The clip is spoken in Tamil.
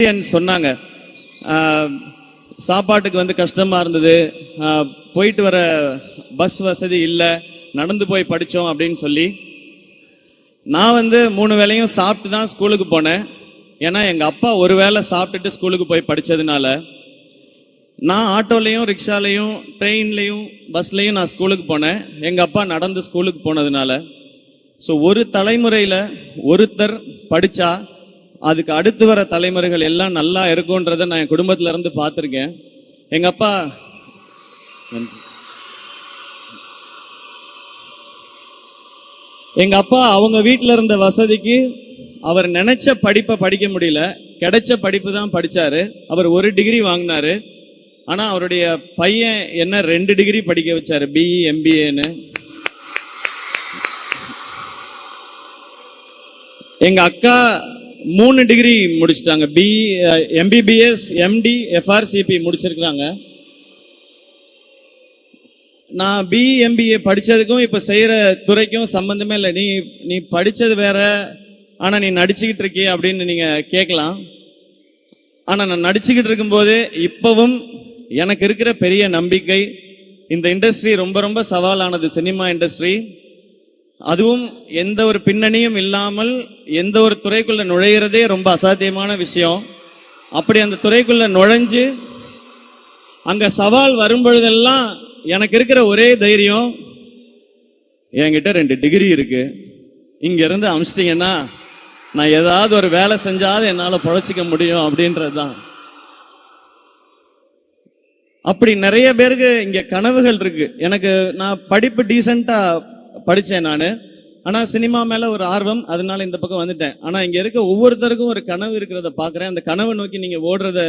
சொன்னாங்க சாப்பாட்டுக்கு வந்து கஷ்டமா இருந்தது, போயிட்டு வர பஸ் வசதி இல்லை, நடந்து போய் படித்தோம் அப்படின்னு சொல்லி. நான் வந்து 3 வேளையும் சாப்பிட்டு தான் ஸ்கூலுக்கு போனேன். ஏன்னா எங்கள் அப்பா ஒரு வேளை சாப்பிட்டுட்டு ஸ்கூலுக்கு போய் படித்ததுனால நான் ஆட்டோலையும் ரிக்ஷாலையும் ட்ரெயின்லையும் பஸ்லையும் நான் ஸ்கூலுக்கு போனேன். எங்கள் அப்பா நடந்து ஸ்கூலுக்கு போனதுனால. ஸோ ஒரு தலைமுறையில் ஒருத்தர் படித்தா அதுக்கு அடுத்து வர தலைமுறைகள் எல்லாம் நல்லா இருக்கும்ன்றதை நான் என் குடும்பத்துல இருந்து பார்த்துருக்கேன். எங்க அப்பா அவங்க வீட்டில் இருந்த வசதிக்கு அவர் நினைச்ச படிப்பை படிக்க முடியல, கிடைச்ச படிப்பு தான் படிச்சாரு. அவர் 1 டிகிரி வாங்கினாரு. ஆனா அவருடைய பையன் என்ன 2 டிகிரி படிக்க வச்சாரு, பிஇ எம்பிஏன்னு. எங்க அக்கா 3 டிகிரி முடிச்சிட்டாங்க, பிஇ எம்பிபிஎஸ் எம்டி எஃப்ஆர்சிபி முடிச்சிருக்கிறாங்க. நான் பிஇ எம்பிஏ படிச்சதுக்கும் இப்ப செய்யற துறைக்கும் சம்பந்தமே இல்லை. நீ படிச்சது வேற, ஆனா நீ நடிச்சுக்கிட்டு இருக்கிய அப்படின்னு நீங்க கேட்கலாம். ஆனா நான் நடிச்சுக்கிட்டு இருக்கும்போது இப்பவும் எனக்கு இருக்கிற பெரிய நம்பிக்கை, இந்த இண்டஸ்ட்ரி ரொம்ப ரொம்ப சவாலானது, சினிமா இண்டஸ்ட்ரி. அதுவும் எந்த ஒரு பின்னணியும் இல்லாமல் எந்த ஒரு துறைக்குள்ள நுழையிறதே ரொம்ப அசாத்தியமான விஷயம். அப்படி அந்த துறைக்குள்ள நுழைஞ்சு அங்க சவால் வரும் பொழுதெல்லாம் எனக்கு இருக்கிற ஒரே தைரியம், என்கிட்ட 2 டிகிரி இருக்கு, இங்க இருந்து அமிச்சிட்டீங்கன்னா நான் ஏதாவது ஒரு வேலை செஞ்சாவது என்னால பொழைச்சிக்க முடியும் அப்படின்றதுதான். அப்படி நிறைய பேருக்கு இங்க கனவுகள் இருக்கு. எனக்கு நான் படிப்பு டீசெண்டா படிச்சேன் நானு, ஆனா சினிமா மேல ஒரு ஆர்வம், அதனால இந்த பக்கம் வந்துட்டேன். ஆனா இங்க இருக்க ஒவ்வொருத்தருக்கும் ஒரு கனவு இருக்கிறத பாக்குறேன். அந்த கனவை நோக்கி நீங்க ஓடுறத